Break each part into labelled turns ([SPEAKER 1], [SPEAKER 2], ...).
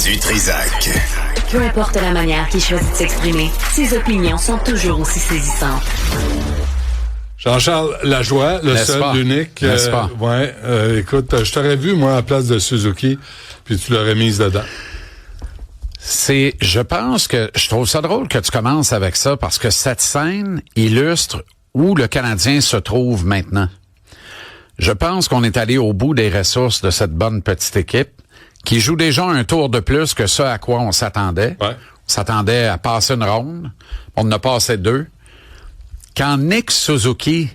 [SPEAKER 1] Du Trizac.
[SPEAKER 2] Peu importe la manière qu'il choisit de s'exprimer, ses opinions sont toujours aussi saisissantes.
[SPEAKER 3] Jean-Charles Lajoie, le
[SPEAKER 4] N'est-ce
[SPEAKER 3] seul,
[SPEAKER 4] pas?
[SPEAKER 3] l'unique.
[SPEAKER 4] N'est-ce pas?
[SPEAKER 3] Écoute, je t'aurais vu, moi, à la place de Suzuki, puis tu l'aurais mise dedans.
[SPEAKER 4] Je trouve ça drôle que tu commences avec ça parce que cette scène illustre où le Canadien se trouve maintenant. Je pense qu'on est allé au bout des ressources de cette bonne petite équipe qui joue déjà un tour de plus que ce à quoi on s'attendait.
[SPEAKER 3] Ouais.
[SPEAKER 4] On s'attendait à passer une ronde. On en a passé 2. Quand Nick Suzuki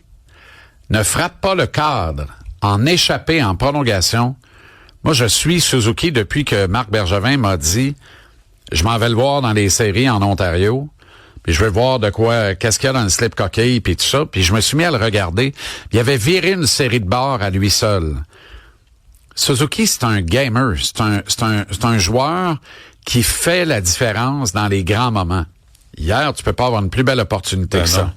[SPEAKER 4] ne frappe pas le cadre en échappée en prolongation, moi je suis Suzuki depuis que Marc Bergevin m'a dit je m'en vais le voir dans les séries en Ontario, puis je vais voir qu'est-ce qu'il y a dans le slip coquille, puis tout ça, puis je me suis mis à le regarder. Il avait viré une série de bord à lui seul. Suzuki, c'est un gamer, c'est un joueur qui fait la différence dans les grands moments. Hier, tu peux pas avoir une plus belle opportunité que ça.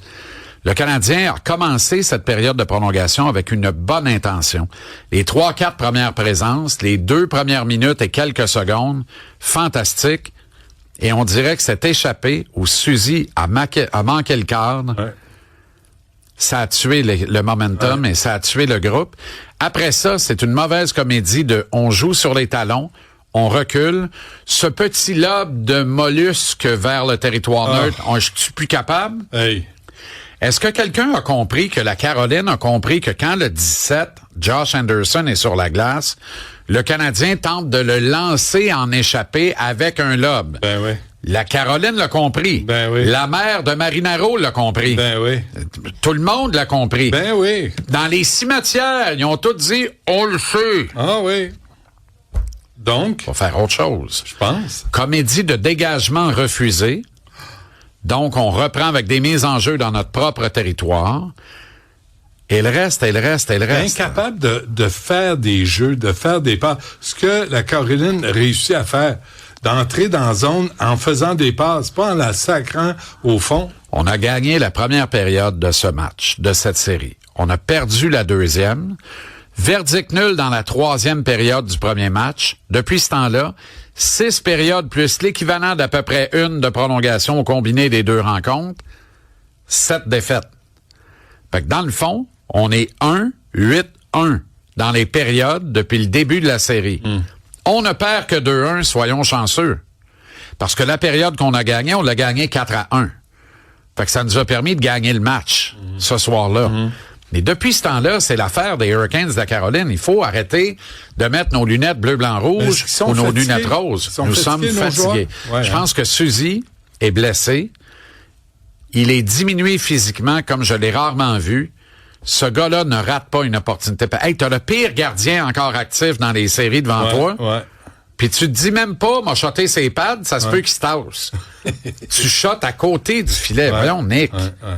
[SPEAKER 4] Le Canadien a commencé cette période de prolongation avec une bonne intention. Les 3-4 premières présences, les 2 premières minutes et quelques secondes, fantastique. Et on dirait que cette échappée où Suzy a manqué le cadre, ça a tué le momentum et ça a tué le groupe. Après ça, c'est une mauvaise comédie de on joue sur les talons, on recule. Ce petit lobe de mollusque vers le territoire neutre, je suis plus capable.
[SPEAKER 3] Hey.
[SPEAKER 4] Est-ce que quelqu'un a compris que la Caroline a compris que quand le 17, Josh Anderson est sur la glace, le Canadien tente de le lancer en échappée avec un lobe?
[SPEAKER 3] Ben oui.
[SPEAKER 4] La Caroline l'a compris.
[SPEAKER 3] Ben oui.
[SPEAKER 4] La mère de Marinaro l'a compris.
[SPEAKER 3] Ben oui.
[SPEAKER 4] Tout le monde l'a compris.
[SPEAKER 3] Ben oui.
[SPEAKER 4] Dans les cimetières, ils ont tous dit « On le sait ».
[SPEAKER 3] Ah oui. Donc,
[SPEAKER 4] Faut faire autre chose.
[SPEAKER 3] je pense.
[SPEAKER 4] Comédie de dégagement refusée. Donc, on reprend avec des mises en jeu dans notre propre territoire. Et le reste.
[SPEAKER 3] Incapable de faire des jeux, de faire des passes. Ce que la Caroline réussit à faire, d'entrer dans la zone en faisant des passes, pas en la sacrant au fond.
[SPEAKER 4] On a gagné la première période de ce match, de cette série. On a perdu la deuxième. Verdict nul dans la troisième période du premier match. Depuis ce temps-là, 6 périodes plus l'équivalent d'à peu près une de prolongation au combiné des 2 rencontres, 7 défaites. Fait que dans le fond, on est 1-8-1 dans les périodes depuis le début de la série. On ne perd que 2-1, soyons chanceux. Parce que la période qu'on a gagnée, on l'a gagnée 4-1. Fait que ça nous a permis de gagner le match ce soir-là. Mais depuis ce temps-là, c'est l'affaire des Hurricanes de la Caroline. Il faut arrêter de mettre nos lunettes bleu, blanc, rouge ou nos lunettes roses. Nous sommes fatigués.
[SPEAKER 3] Ouais,
[SPEAKER 4] Je pense que Suzy est blessé. Il est diminué physiquement comme je l'ai rarement vu. Ce gars-là ne rate pas une opportunité. Hey, t'as le pire gardien encore actif dans les séries devant toi.
[SPEAKER 3] Ouais.
[SPEAKER 4] Puis tu te dis même pas, m'a shoté ses pads, ça se peut qu'il se tasse. Tu shottes à côté du filet. Voyons, Nick.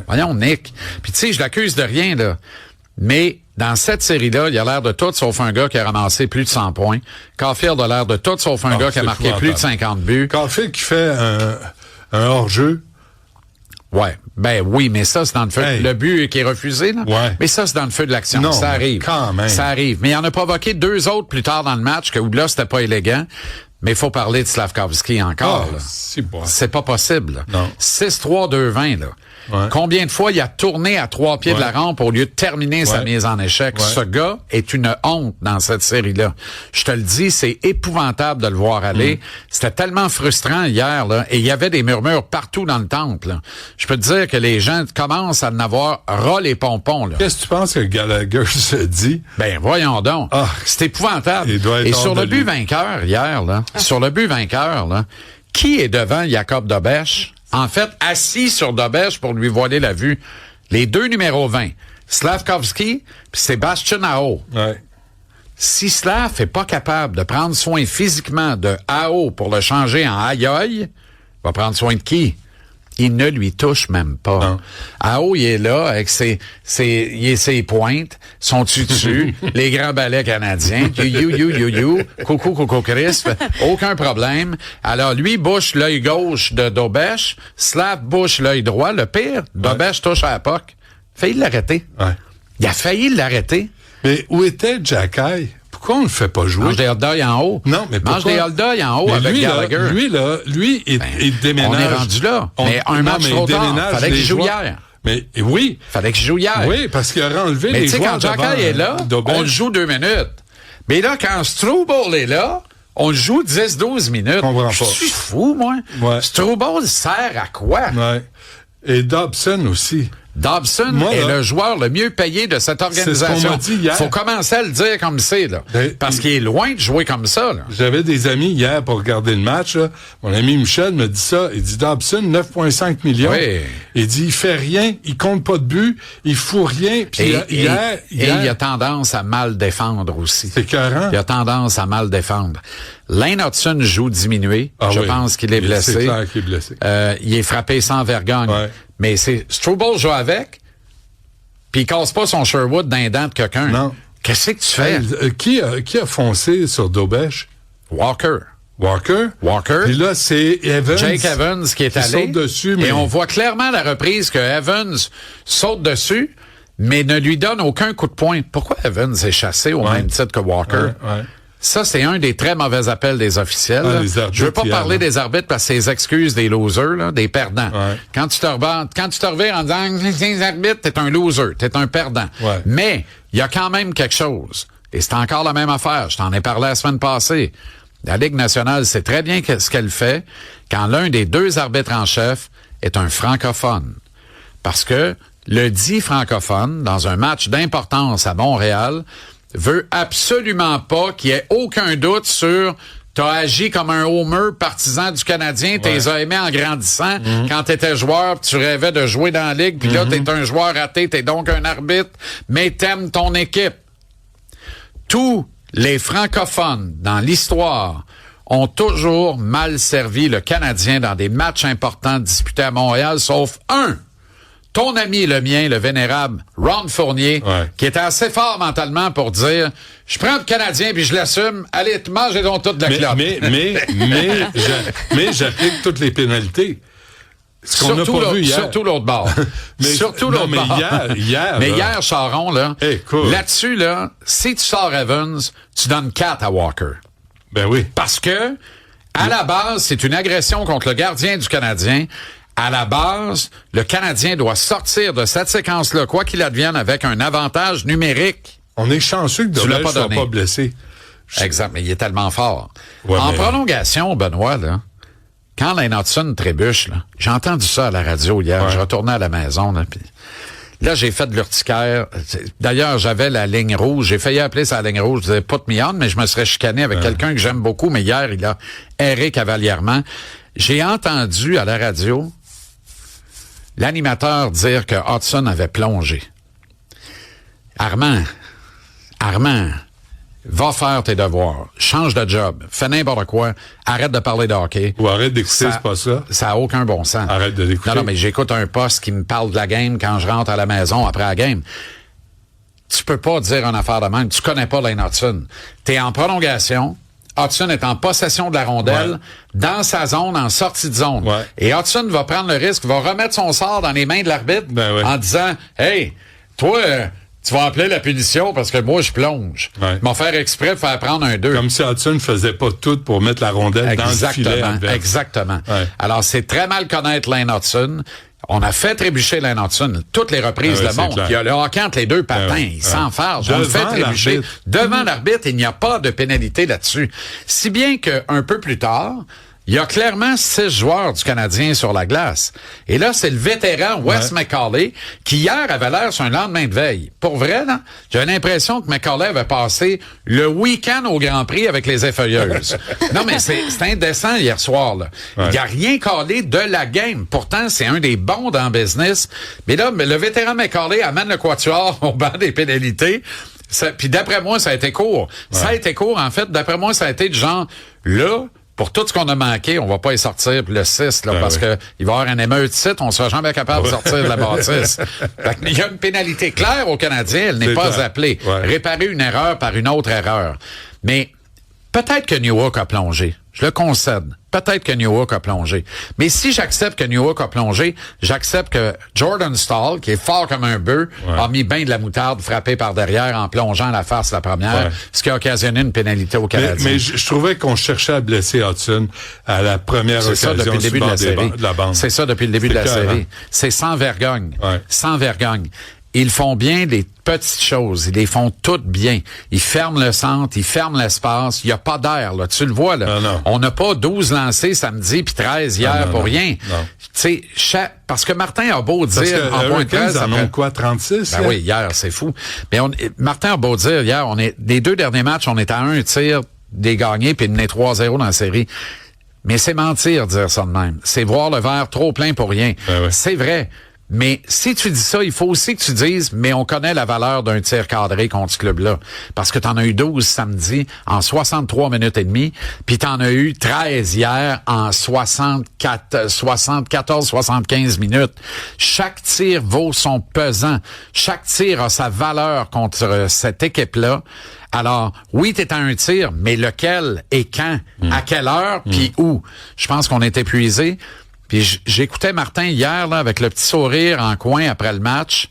[SPEAKER 4] Voyons, Nick. Puis tu sais, je l'accuse de rien, là. Mais dans cette série-là, il a l'air de tout sauf un gars qui a ramassé plus de 100 points. Caulfield a l'air de tout sauf un gars qui a marqué plus de 50 buts.
[SPEAKER 3] Caulfield qui fait un hors-jeu.
[SPEAKER 4] Ouais. Ben oui, mais ça, c'est dans le feu.
[SPEAKER 3] Hey.
[SPEAKER 4] Le but qui est refusé, là.
[SPEAKER 3] Ouais.
[SPEAKER 4] Mais ça, c'est dans le feu de l'action.
[SPEAKER 3] Non,
[SPEAKER 4] Ça arrive.
[SPEAKER 3] quand même.
[SPEAKER 4] Ça arrive. Mais il en a provoqué 2 autres plus tard dans le match, que où là, c'était pas élégant. Mais il faut parler de Slavkovski encore, là. C'est pas possible, là.
[SPEAKER 3] Non.
[SPEAKER 4] 6-3, 2-20, là.
[SPEAKER 3] Ouais.
[SPEAKER 4] Combien de fois il a tourné à 3 pieds de la rampe au lieu de terminer sa mise en échec?
[SPEAKER 3] Ouais.
[SPEAKER 4] Ce gars est une honte dans cette série-là. Je te le dis, c'est épouvantable de le voir aller. C'était tellement frustrant hier, là. Et il y avait des murmures partout dans le temple, là. Je peux te dire que les gens commencent à en avoir ras les pompons, là.
[SPEAKER 3] Qu'est-ce que tu penses que Gallagher se dit?
[SPEAKER 4] Ben, voyons donc.
[SPEAKER 3] Ah.
[SPEAKER 4] C'est épouvantable.
[SPEAKER 3] Il doit être
[SPEAKER 4] Et
[SPEAKER 3] hors
[SPEAKER 4] sur
[SPEAKER 3] de
[SPEAKER 4] le but
[SPEAKER 3] lui.
[SPEAKER 4] vainqueur, hier, là, qui est devant Jacob Dobèche? En fait, assis sur Dobèche pour lui voiler la vue. Les 2 numéros 20. Slavkovski puis Sébastien Aho.
[SPEAKER 3] Ouais.
[SPEAKER 4] Si Slav est pas capable de prendre soin physiquement de Aho pour le changer en Ayoy, va prendre soin de qui? Il ne lui touche même pas.
[SPEAKER 3] Non.
[SPEAKER 4] Aho, il est là avec ses pointes, son tutu, les grands ballets canadiens, you, coucou, Chris, aucun problème. Alors, lui bouche l'œil gauche de Dobèche, Slav bouche l'œil droit. Le pire, Dobèche touche à la puck. Failli l'arrêter.
[SPEAKER 3] Ouais.
[SPEAKER 4] Il a failli l'arrêter.
[SPEAKER 3] Mais où était Jacky? pourquoi on le fait pas jouer?
[SPEAKER 4] Mange des hot dogs en haut.
[SPEAKER 3] Non, mais
[SPEAKER 4] mange
[SPEAKER 3] pourquoi?
[SPEAKER 4] des hot dogs en haut
[SPEAKER 3] Mais
[SPEAKER 4] avec
[SPEAKER 3] lui,
[SPEAKER 4] Gallagher.
[SPEAKER 3] Lui, il déménage.
[SPEAKER 4] On est rendu là. Mais un match trop tard. Fallait qu'il joue hier.
[SPEAKER 3] Mais oui.
[SPEAKER 4] Fallait qu'il joue hier.
[SPEAKER 3] Oui, parce qu'il a enlevé
[SPEAKER 4] mais
[SPEAKER 3] les joueurs
[SPEAKER 4] quand Jacky est là, on le joue 2 minutes. Mais là, quand Struble est là, on le joue 10-12 minutes. Je suis fou, moi.
[SPEAKER 3] Ouais.
[SPEAKER 4] Struble sert à quoi?
[SPEAKER 3] Ouais. Et Dobson aussi.
[SPEAKER 4] Dobson est le joueur le mieux payé de cette organisation.
[SPEAKER 3] C'est ce qu'on m'a dit hier.
[SPEAKER 4] Faut commencer à le dire comme c'est, là. Parce qu'il est loin de jouer comme ça, là.
[SPEAKER 3] J'avais des amis hier pour regarder le match, là. Mon ami Michel me dit ça. Il dit Dobson, 9,5 millions.
[SPEAKER 4] Oui.
[SPEAKER 3] Il dit, il fait rien, il compte pas de but, il fout rien. Puis hier,
[SPEAKER 4] il a tendance à mal défendre aussi.
[SPEAKER 3] C'est écœurant.
[SPEAKER 4] Il a tendance à mal défendre. Lane Hudson joue diminué. Je pense qu'il est blessé.
[SPEAKER 3] C'est clair qu'il est blessé.
[SPEAKER 4] Il est frappé sans vergogne.
[SPEAKER 3] Ouais.
[SPEAKER 4] Mais c'est Struble joue avec, puis il casse pas son Sherwood dans les dents de quelqu'un.
[SPEAKER 3] Non.
[SPEAKER 4] Qu'est-ce que tu fais?
[SPEAKER 3] Qui a foncé sur Dobèche?
[SPEAKER 4] Walker.
[SPEAKER 3] Puis là, c'est Evans.
[SPEAKER 4] Jake Evans qui est allé.
[SPEAKER 3] Saute dessus, mais...
[SPEAKER 4] Et on voit clairement à la reprise que Evans saute dessus, mais ne lui donne aucun coup de poing. Pourquoi Evans est chassé au même titre que Walker?
[SPEAKER 3] Ouais.
[SPEAKER 4] Ça, c'est un des très mauvais appels des officiels.
[SPEAKER 3] Les arbitres,
[SPEAKER 4] je veux pas parler des arbitres parce que c'est les excuses des losers, là, des perdants.
[SPEAKER 3] Ouais.
[SPEAKER 4] Quand tu te revires en disant les arbitres, t'es un loser, t'es un perdant.
[SPEAKER 3] Ouais.
[SPEAKER 4] Mais il y a quand même quelque chose. Et c'est encore la même affaire. Je t'en ai parlé la semaine passée. La Ligue nationale sait très bien ce qu'elle fait quand l'un des 2 arbitres en chef est un francophone. Parce que le dit francophone, dans un match d'importance à Montréal, veut absolument pas qu'il y ait aucun doute sur t'as agi comme un homer partisan du Canadien, t'es aimé en grandissant quand t'étais joueur, tu rêvais de jouer dans la Ligue, puis là t'es un joueur raté, t'es donc un arbitre, mais t'aimes ton équipe. Tous les francophones dans l'histoire ont toujours mal servi le Canadien dans des matchs importants disputés à Montréal, sauf un. Ton ami et le mien, le vénérable Ron Fournier, qui était assez fort mentalement pour dire « Je prends le Canadien puis je l'assume. Allez, mangez donc toute la clope. »
[SPEAKER 3] Mais j'applique toutes les pénalités. Ce qu'on n'a pas vu hier.
[SPEAKER 4] Surtout l'autre bord. Surtout l'autre bord.
[SPEAKER 3] Hier,
[SPEAKER 4] mais hier, Charon, là, là-dessus, là, si tu sors Evans, tu donnes 4 à Walker.
[SPEAKER 3] Ben oui.
[SPEAKER 4] Parce que, à la base, c'est une agression contre le gardien du Canadien. À la base, le Canadien doit sortir de cette séquence-là, quoi qu'il advienne, avec un avantage numérique.
[SPEAKER 3] On est chanceux que Dobèche ne soit pas blessé.
[SPEAKER 4] Exact, mais il est tellement fort. En prolongation, Benoît, là, quand Lane Hudson trébuche, là, j'ai entendu ça à la radio hier, je retournais à la maison, là, puis là, j'ai fait de l'urticaire. D'ailleurs, j'avais la ligne rouge. J'ai failli appeler ça la ligne rouge. Je disais pas de miande, mais je me serais chicané avec quelqu'un que j'aime beaucoup, mais hier, il a erré cavalièrement. J'ai entendu à la radio l'animateur dire que Hudson avait plongé. Armand, va faire tes devoirs. Change de job. Fais n'importe quoi. Arrête de parler de hockey.
[SPEAKER 3] Ou arrête d'écouter, c'est pas ça.
[SPEAKER 4] Ça n'a aucun bon sens.
[SPEAKER 3] Arrête de l'écouter.
[SPEAKER 4] Non, mais j'écoute un poste qui me parle de la game quand je rentre à la maison après la game. Tu peux pas dire une affaire de même. Tu connais pas Lane Hudson. T'es en prolongation. Hudson est en possession de la rondelle, dans sa zone, en sortie de zone. Et Hudson va prendre le risque, va remettre son sort dans les mains de l'arbitre en disant « Hey, toi, tu vas appeler la punition parce que moi, je plonge. M'en faire exprès de faire prendre un 2. »
[SPEAKER 3] Comme si Hudson faisait pas tout pour mettre la rondelle dans le filet adverse.
[SPEAKER 4] Exactement. Alors, c'est très mal connaître Lane Hudson. On a fait trébucher Lane Hudson toutes les reprises le monde. Il y a le hockey entre les 2 patins. Il s'enfarge. On le fait trébucher. Devant l'arbitre, il n'y a pas de pénalité là-dessus. Si bien qu'un peu plus tard, il y a clairement 6 joueurs du Canadien sur la glace. Et là, c'est le vétéran Wes McCauley qui, hier, avait l'air sur un lendemain de veille. Pour vrai, là, j'avais l'impression que McCauley avait passé le week-end au Grand Prix avec les effeuilleuses. Non, mais c'est indécent hier soir, là. Il n'y a rien calé de la game. Pourtant, c'est un des bons dans le business. Mais là, le vétéran McCauley amène le quatuor au banc des pénalités. Puis d'après moi, ça a été court. Ça a été court, en fait. D'après moi, ça a été du genre, là, pour tout ce qu'on a manqué, on va pas y sortir le 6, là, parce que il va y avoir un émeute site, on sera jamais capable de sortir de la bâtisse. Il y a une pénalité claire au Canadien, elle n'est pas appelée. Réparer une erreur par une autre erreur. Mais peut-être que Newhook a plongé. Je le concède. Peut-être que Newhook a plongé. Mais si j'accepte que Newhook a plongé, j'accepte que Jordan Staal, qui est fort comme un bœuf, a mis bien de la moutarde frappé par derrière en plongeant à la face la première, ce qui a occasionné une pénalité au Canadien.
[SPEAKER 3] Mais je trouvais qu'on cherchait à blesser Hudson à la première occasion.
[SPEAKER 4] C'est ça depuis le début de la série.
[SPEAKER 3] De la bande.
[SPEAKER 4] C'est ça depuis le début de la série. C'est sans vergogne.
[SPEAKER 3] Ouais.
[SPEAKER 4] Sans vergogne. Ils font bien des petites choses. Ils les font toutes bien. Ils ferment le centre, ils ferment l'espace. Il n'y a pas d'air, là. Tu le vois, là.
[SPEAKER 3] Non.
[SPEAKER 4] On n'a pas 12 lancés samedi puis 13 hier pour rien.
[SPEAKER 3] Non.
[SPEAKER 4] Tu sais, parce que Martin a beau dire...
[SPEAKER 3] Parce que
[SPEAKER 4] en point 13,
[SPEAKER 3] en ont quoi, 36?
[SPEAKER 4] Ben oui, hier, c'est fou. Mais Martin a beau dire, hier, des 2 derniers matchs, on est à 1 tir des gagnés puis de mener 3-0 dans la série. Mais c'est mentir, dire ça de même. C'est voir le verre trop plein pour rien.
[SPEAKER 3] Ben oui.
[SPEAKER 4] C'est vrai. Mais si tu dis ça, il faut aussi que tu dises, mais on connaît la valeur d'un tir cadré contre ce club-là. Parce que t'en as eu 12 samedi en 63 minutes et demie, puis t'en as eu 13 hier en 74-75 minutes. Chaque tir vaut son pesant. Chaque tir a sa valeur contre cette équipe-là. Alors, oui, t'es à un tir, mais lequel et quand? À quelle heure? Puis où? Je pense qu'on est épuisé. Puis j'écoutais Martin hier là avec le petit sourire en coin après le match.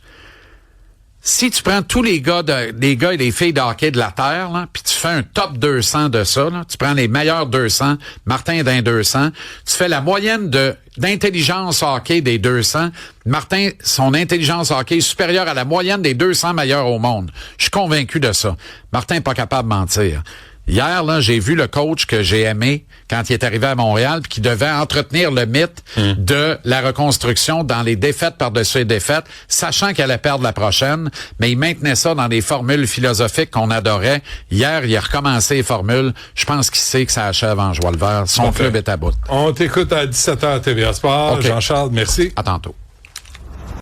[SPEAKER 4] Si tu prends tous les gars et les filles de hockey de la Terre, là, puis tu fais un top 200 de ça, là, tu prends les meilleurs 200, Martin est d'un 200, tu fais la moyenne d'intelligence hockey des 200, Martin, son intelligence hockey est supérieure à la moyenne des 200 meilleurs au monde. Je suis convaincu de ça. Martin n'est pas capable de mentir. Hier, là, j'ai vu le coach que j'ai aimé quand il est arrivé à Montréal puis qui devait entretenir le mythe de la reconstruction dans les défaites par-dessus les défaites, sachant qu'elle allait perdre la prochaine, mais il maintenait ça dans des formules philosophiques qu'on adorait. Hier, il a recommencé les formules. Je pense qu'il sait que ça achève en joie le vert. Son club est à bout.
[SPEAKER 3] On t'écoute à 17h à TVA Sport.
[SPEAKER 4] Okay.
[SPEAKER 3] Jean-Charles, merci.
[SPEAKER 4] À tantôt.